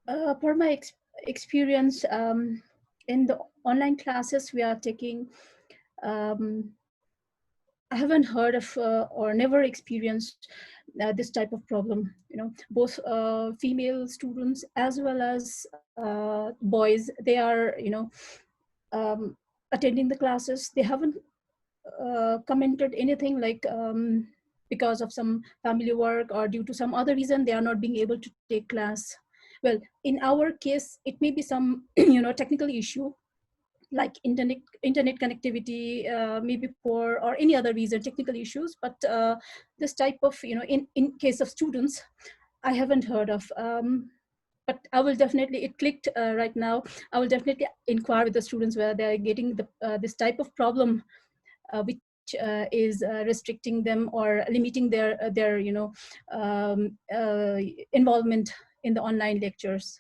per my experience in the online classes we are taking, I haven't heard of or never experienced this type of problem. You know, both female students as well as boys, they are, you know, attending the classes. They haven't commented anything like because of some family work or due to some other reason they are not being able to take class. Well, in our case, it may be some you know, technical issue like internet connectivity, maybe poor, or any other reason, technical issues. But this type of, you know, in case of students, I haven't heard of. But I will definitely, it clicked right now. I will definitely inquire with the students whether they are getting the this type of problem, which is restricting them or limiting their you know, involvement in the online lectures.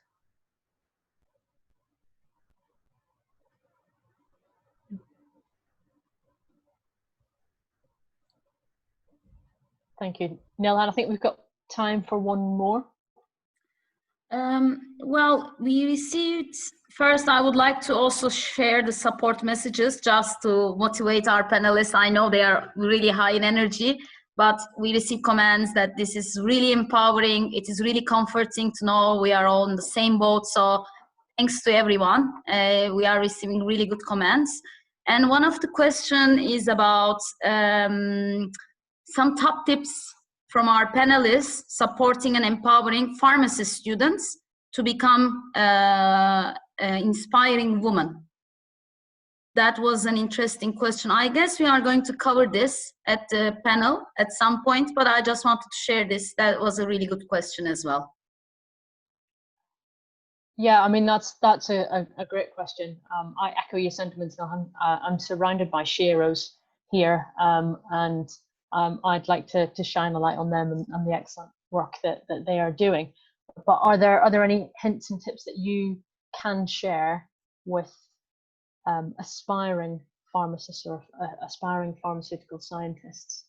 Thank you, Nilhan. I think we've got time for one more. Well, we received, first I would like to also share the support messages just to motivate our panelists. I know they are really high in energy, but we receive comments that this is really empowering. It is really comforting to know we are all in the same boat. So thanks to everyone. We are receiving really good comments. And one of the questions is about some top tips from our panelists supporting and empowering pharmacist students to become inspiring women. That was an interesting question. I guess we are going to cover this at the panel at some point, but I just wanted to share this. That was a really good question as well. Yeah, I mean, that's a great question. I echo your sentiments, Nilhan. I'm surrounded by sheroes here, and I'd like to shine a light on them and the excellent work that they are doing. But are there any hints and tips that you can share with aspiring pharmacists or aspiring pharmaceutical scientists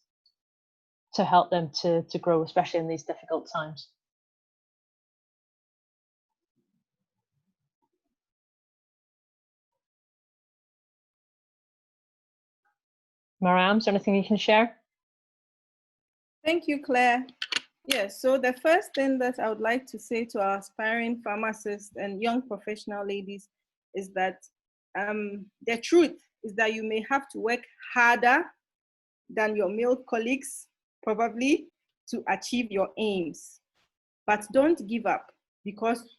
to help them to grow, especially in these difficult times? Mariam, is there anything you can share? Thank you, Claire. Yes, so the first thing that I would like to say to our aspiring pharmacists and young professional ladies is that the truth is that you may have to work harder than your male colleagues, probably, to achieve your aims. But don't give up, because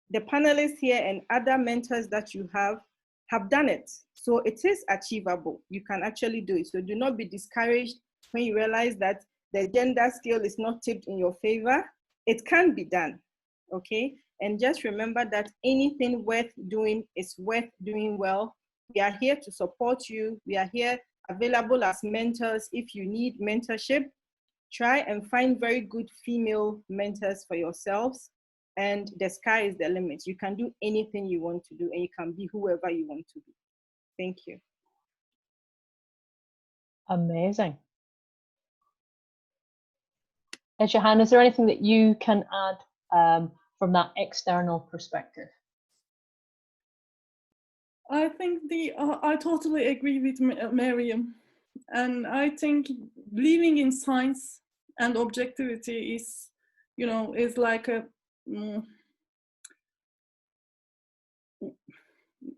the panelists here and other mentors that you have done it. So it is achievable. You can actually do it. So do not be discouraged when you realize that the gender scale is not tipped in your favor. It can be done, okay? And just remember that anything worth doing is worth doing well. We are here to support you. We are here available as mentors if you need mentorship. Try and find very good female mentors for yourselves, and the sky is the limit. You can do anything you want to do, and you can be whoever you want to be. Thank you. Amazing. Ejahan, is there anything that you can add from that external perspective? I think I totally agree with Mariam, and I think believing in science and objectivity is, you know, is like a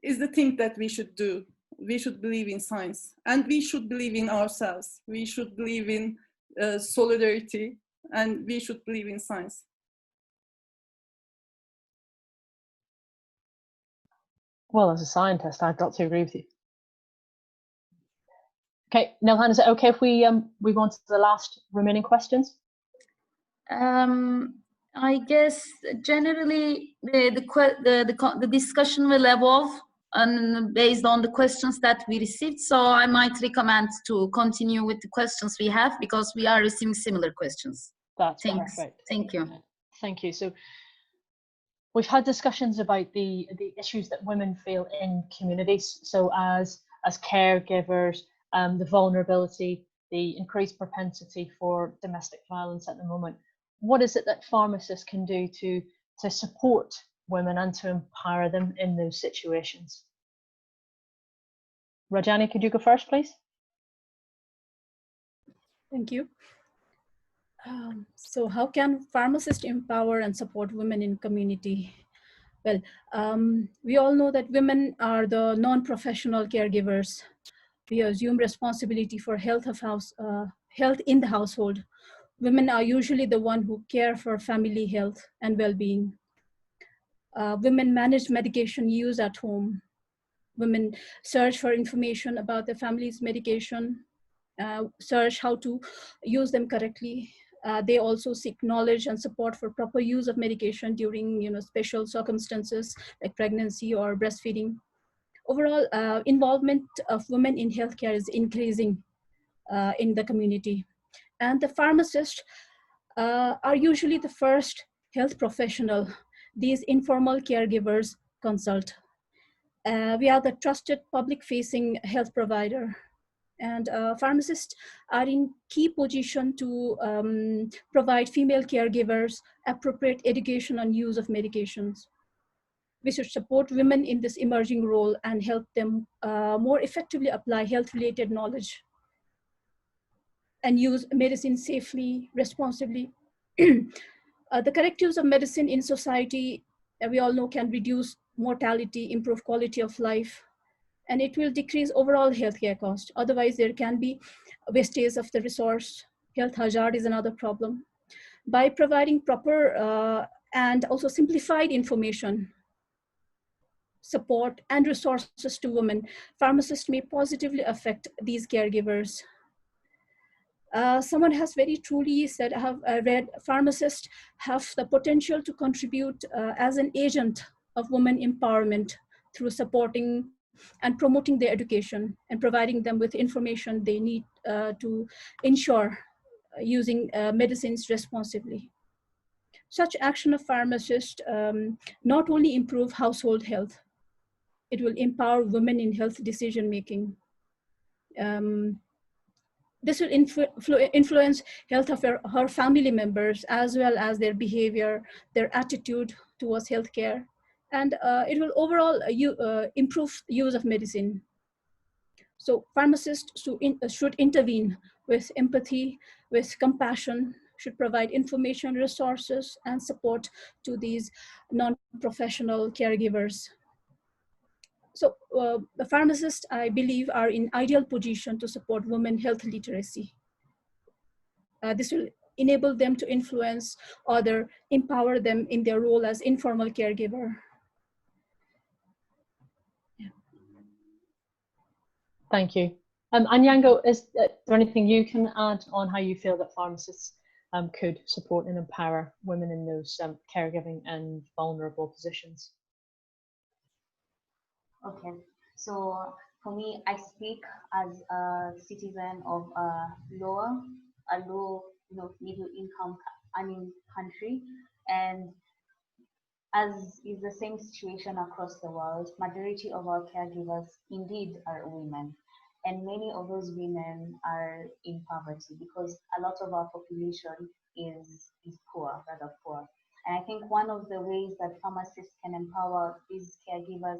is the thing that we should do. We should believe in science, and we should believe in ourselves. We should believe in solidarity, and we should believe in science. Well, as a scientist, I've got to agree with you. Okay, Nelhan, is it okay if we move on to the last remaining questions? I guess generally the discussion will evolve and based on the questions that we received. So I might recommend to continue with the questions we have because we are receiving similar questions. That's Thanks. perfect. Thank you. Thank you. So we've had discussions about the issues that women feel in communities. So as caregivers, the vulnerability, the increased propensity for domestic violence at the moment. What is it that pharmacists can do to support women and to empower them in those situations? Rajani, could you go first, please? Thank you. So how can pharmacists empower and support women in community? Well, we all know that women are the non-professional caregivers. We assume responsibility for health in the household. Women are usually the one who care for family health and well-being. Women manage medication use at home. Women search for information about their family's medication, search how to use them correctly. They also seek knowledge and support for proper use of medication during special circumstances like pregnancy or breastfeeding. Overall, involvement of women in healthcare is increasing in the community. And the pharmacists are usually the first health professional these informal caregivers consult. We are the trusted public-facing health provider, and pharmacists are in key position to provide female caregivers appropriate education on use of medications. We should support women in this emerging role and help them more effectively apply health-related knowledge and use medicine safely, responsibly. The correct use of medicine in society, we all know, can reduce mortality, improve quality of life, and it will decrease overall healthcare cost. Otherwise, there can be wastage of the resource. Health hazard is another problem. By providing proper and also simplified information, support, and resources to women, pharmacists may positively affect these caregivers. Someone has very truly said, I have read, pharmacists have the potential to contribute as an agent of women empowerment through supporting and promoting their education and providing them with information they need to ensure using medicines responsibly. Such action of pharmacists not only improve household health, it will empower women in health decision-making. This will influence health of her family members as well as their behavior, their attitude towards healthcare, and it will overall improve use of medicine. So pharmacists should intervene with empathy, with compassion, should provide information, resources, and support to these non-professional caregivers. So the pharmacists, I believe, are in ideal position to support women health literacy. This will enable them to influence or empower them in their role as informal caregiver. Yeah. Thank you. Anyango, is there anything you can add on how you feel that pharmacists could support and empower women in those caregiving and vulnerable positions? Okay, so for me, I speak as a citizen of a low, middle income country, and as is the same situation across the world, majority of our caregivers indeed are women. And many of those women are in poverty because a lot of our population is poor, rather poor. And I think one of the ways that pharmacists can empower these caregivers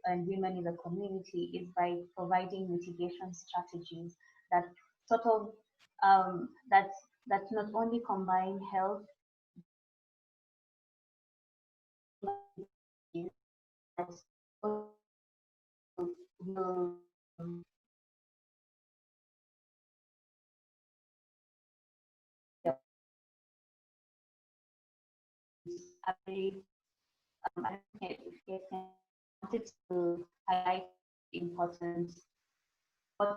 and women in the community is by providing mitigation strategies that sort of that not only combine health but also will I don't know if you can wanted to highlight the importance of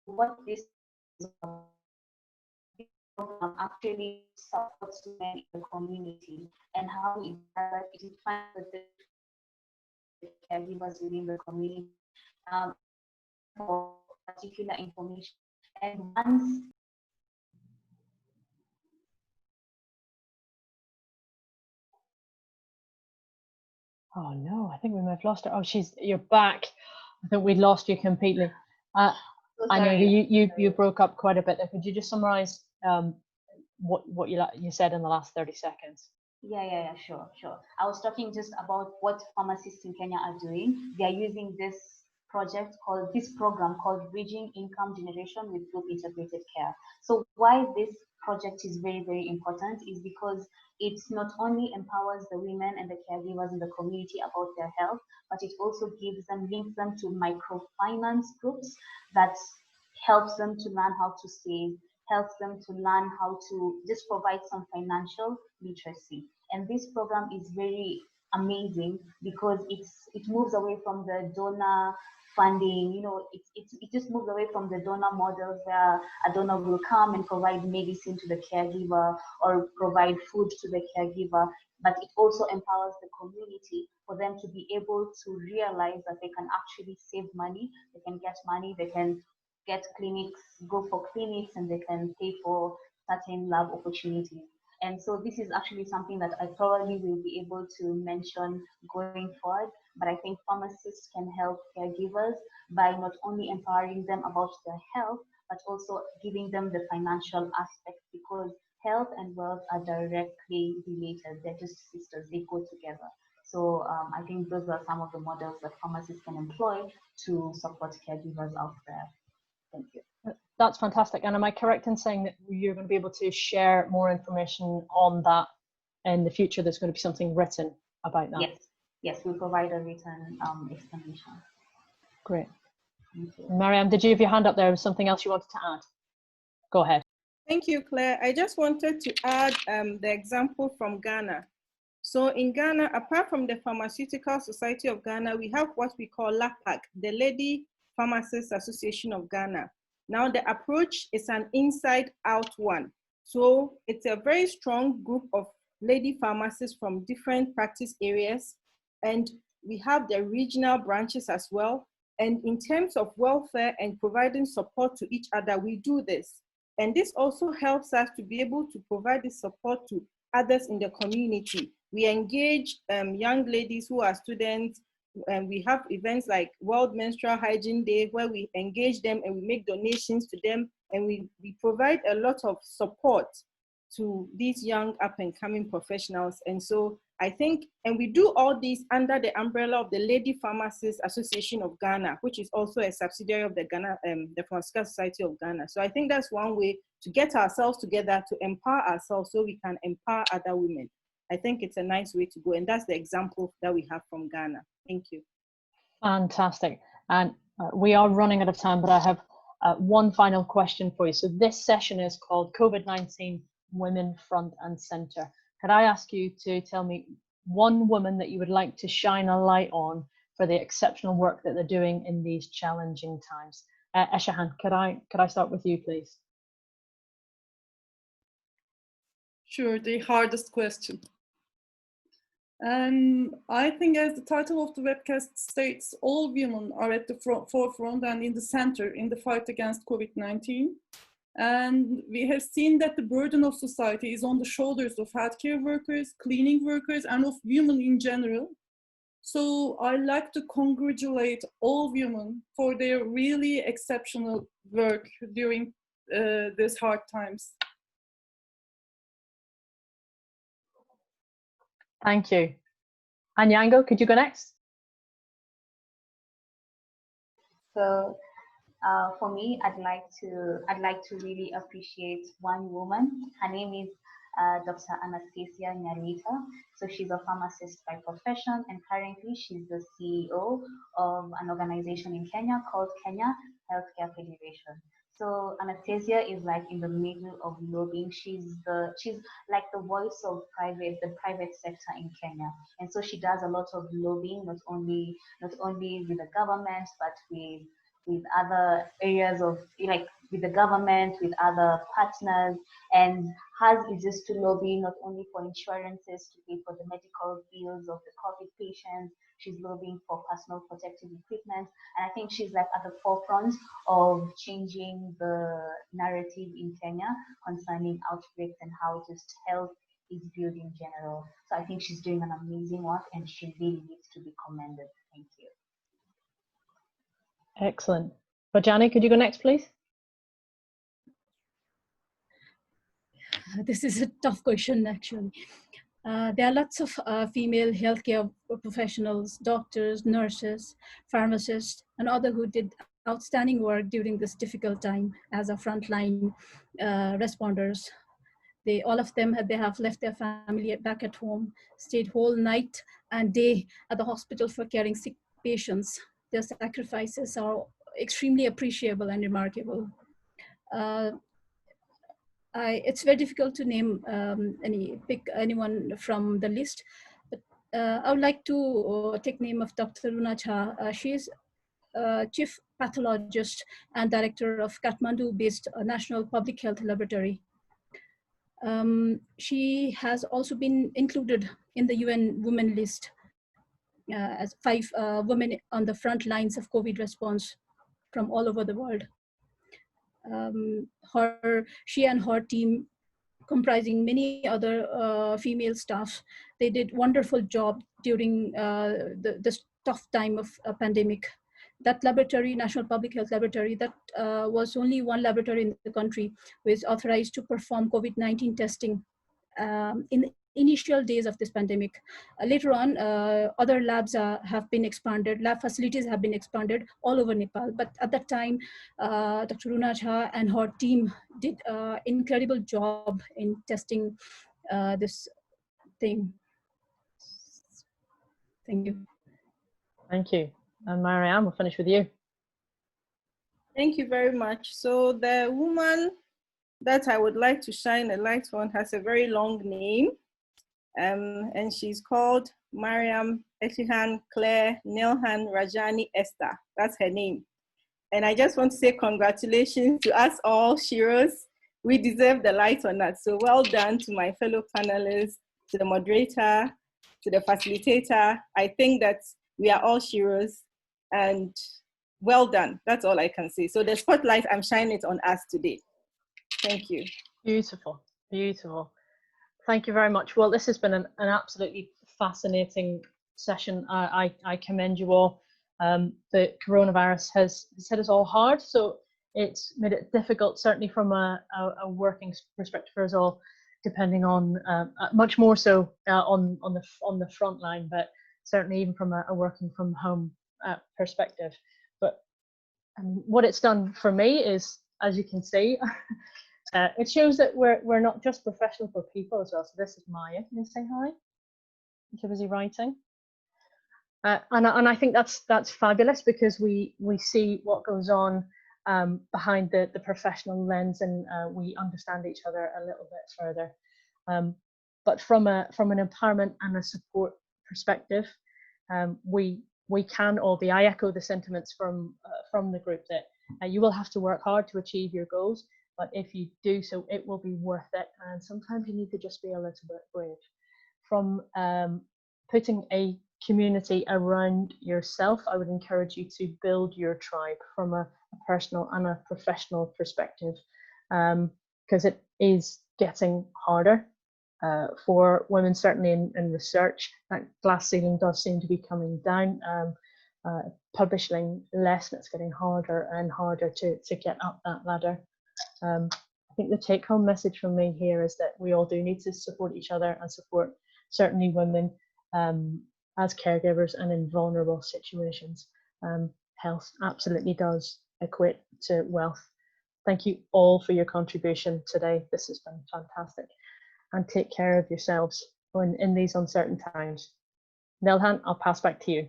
what this program actually supports women in the community and how it finds the caregivers within the community for particular information. And once Oh no, I think we might have lost her. Oh, you're back. I think we lost you completely. I know you broke up quite a bit there. Could you just summarize what you said in the last 30 seconds? Yeah, sure. I was talking just about what pharmacists in Kenya are doing. They are using this program called Bridging Income Generation with Group Integrated Care. So why this project is very, very important is because it not only empowers the women and the caregivers in the community about their health, but it also links them to microfinance groups that helps them to learn how to save, helps them to learn how to just provide some financial literacy. And this program is very amazing because it moves away from the donor funding. It just moves away from the donor models where a donor will come and provide medicine to the caregiver or provide food to the caregiver, but it also empowers the community for them to be able to realize that they can actually save money, they can get money, they can get clinics, go for clinics, and they can pay for certain lab opportunities. And so this is actually something that I probably will be able to mention going forward. But I think pharmacists can help caregivers by not only empowering them about their health, but also giving them the financial aspect, because health and wealth are directly related. They're just sisters, they go together. So I think those are some of the models that pharmacists can employ to support caregivers out there. Thank you. That's fantastic. And am I correct in saying that you're going to be able to share more information on that in the future? There's going to be something written about that? Yes, we provide a written explanation. Great. Mariam, did you have your hand up there? Was something else you wanted to add? Go ahead. Thank you, Claire. I just wanted to add the example from Ghana. So in Ghana, apart from the Pharmaceutical Society of Ghana, we have what we call LAPAC, the Lady Pharmacists Association of Ghana. Now the approach is an inside-out one. So it's a very strong group of lady pharmacists from different practice areas. And we have the regional branches as well. And in terms of welfare and providing support to each other, we do this. And this also helps us to be able to provide this support to others in the community. We engage young ladies who are students, and we have events like World Menstrual Hygiene Day where we engage them and we make donations to them, and we provide a lot of support to these young up and coming professionals. And so I think, and we do all these under the umbrella of the Lady Pharmacists Association of Ghana, which is also a subsidiary of the Pharmaceutical Society of Ghana. So I think that's one way to get ourselves together, to empower ourselves so we can empower other women. I think it's a nice way to go. And that's the example that we have from Ghana. Thank you. Fantastic. And we are running out of time, but I have one final question for you. So this session is called COVID-19 Women Front and Center. Could I ask you to tell me one woman that you would like to shine a light on for the exceptional work that they're doing in these challenging times? Eshahan, could I start with you, please? Sure, the hardest question. I think, as the title of the webcast states, all women are at the forefront and in the center in the fight against COVID-19. And we have seen that the burden of society is on the shoulders of healthcare workers, cleaning workers, and of women in general. So I like to congratulate all women for their really exceptional work during these hard times. Thank you. Anyango, could you go next? So for me, I'd like to really appreciate one woman. Her name is Dr. Anastasia Nyarita. So she's a pharmacist by profession, and currently she's the CEO of an organization in Kenya called Kenya Healthcare Federation. So Anastasia is like in the middle of lobbying. She's like the voice of the private sector in Kenya. And so she does a lot of lobbying, not only with the government, but with other areas of, like, with the government, with other partners. And hers is just to lobby not only for insurances to pay for the medical bills of the COVID patients. She's lobbying for personal protective equipment. And I think she's like at the forefront of changing the narrative in Kenya concerning outbreaks and how just health is viewed in general. So I think she's doing an amazing work and she really needs to be commended. Thank you. Excellent. Rajani, could you go next, please? This is a tough question, actually. There are lots of female healthcare professionals, doctors, nurses, pharmacists, and others who did outstanding work during this difficult time as a frontline responders. All of them have left their family back at home, stayed whole night and day at the hospital for caring sick patients. Their sacrifices are extremely appreciable and remarkable. It's very difficult to name pick anyone from the list, but I would like to take name of Dr. Runa Jha. She's Chief Pathologist and Director of Kathmandu-based National Public Health Laboratory. She has also been included in the UN Women list as 5 women on the front lines of COVID response from all over the world. She and her team, comprising many other female staff, they did wonderful job during this tough time of a pandemic. That laboratory, National Public Health Laboratory, that was only one laboratory in the country was authorized to perform COVID-19 testing in the initial days of this pandemic. Later on, other labs have been expanded, lab facilities have been expanded all over Nepal. But at that time, Dr. Runa Jha and her team did an incredible job in testing this thing. Thank you. Thank you. And Marianne, we'll finish with you. Thank you very much. So the woman that I would like to shine a light on has a very long name. And she's called Mariam Etihan Claire Nilhan Rajani Esther. That's her name. And I just want to say congratulations to us all, Shiros. We deserve the light on that. So well done to my fellow panelists, to the moderator, to the facilitator. I think that we are all Shiros, and well done. That's all I can say. So the spotlight, I'm shining it on us today. Thank you. Beautiful, beautiful. Thank you very much. Well, this has been an absolutely fascinating session. I commend you all. The coronavirus has hit us all hard, so it's made it difficult, certainly from a working perspective for us all, depending on much more so on the front line, but certainly even from a working from home perspective. But what it's done for me is, as you can see, it shows that we're not just professional for people as well. So this is Maya. Can you say hi? You're busy writing. And I think that's fabulous, because we see what goes on behind the professional lens, and we understand each other a little bit further. But from an empowerment and a support perspective, we can all be. I echo the sentiments from the group that you will have to work hard to achieve your goals, but if you do so, it will be worth it. And sometimes you need to just be a little bit brave. From putting a community around yourself, I would encourage you to build your tribe from a personal and a professional perspective, because it is getting harder for women, certainly in research. That glass ceiling does seem to be coming down. Publishing less, and it's getting harder and harder to get up that ladder. I think the take-home message from me here is that we all do need to support each other and support certainly women as caregivers and in vulnerable situations. Health absolutely does equate to wealth. Thank you all for your contribution today. This has been fantastic. And take care of yourselves in these uncertain times. Nilhan, I'll pass back to you.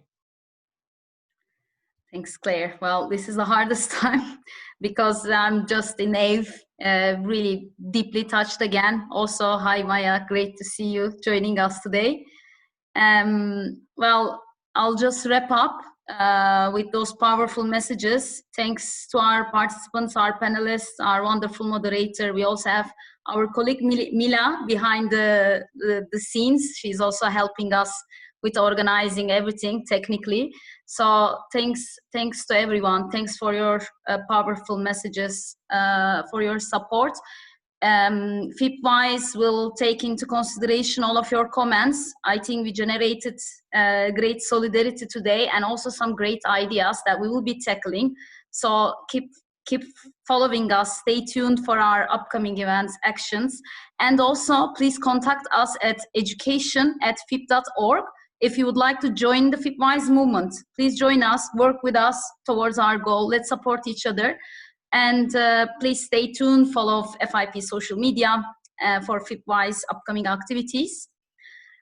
Thanks, Claire. Well, this is the hardest time because I'm just in Ave, really deeply touched again. Also, hi, Maya. Great to see you joining us today. Well, I'll just wrap up with those powerful messages. Thanks to our participants, our panelists, our wonderful moderator. We also have our colleague Mila behind the scenes. She's also helping us with organizing everything technically. So thanks to everyone. Thanks for your powerful messages, for your support. FIPWISE will take into consideration all of your comments. I think we generated great solidarity today and also some great ideas that we will be tackling. So keep following us. Stay tuned for our upcoming events, actions. And also please contact us at education@fip.org. If you would like to join the FIPWISE movement, please join us, work with us towards our goal. Let's support each other. And please stay tuned, follow FIP social media for FIPWISE upcoming activities.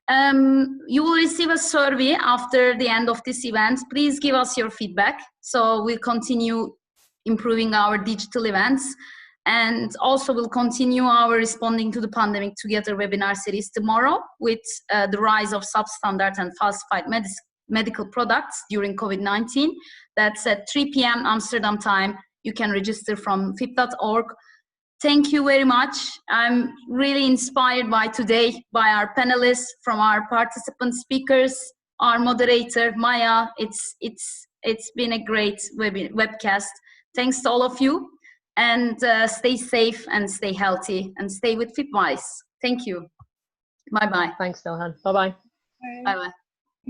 You will receive a survey after the end of this event. Please give us your feedback. So we'll continue improving our digital events. And also we'll continue our Responding to the Pandemic Together webinar series tomorrow with the rise of substandard and falsified medical products during COVID-19. That's at 3 p.m. Amsterdam time. You can register from fip.org. Thank you very much. I'm really inspired by today, by our panelists, from our participant speakers, our moderator, Maya. It's been a great webcast. Thanks to all of you. And stay safe and stay healthy and stay with FIPWISE. Thank you. Bye-bye. Thanks, Nilhan. Bye-bye. Bye. Bye-bye.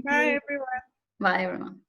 Bye, everyone. Bye, everyone.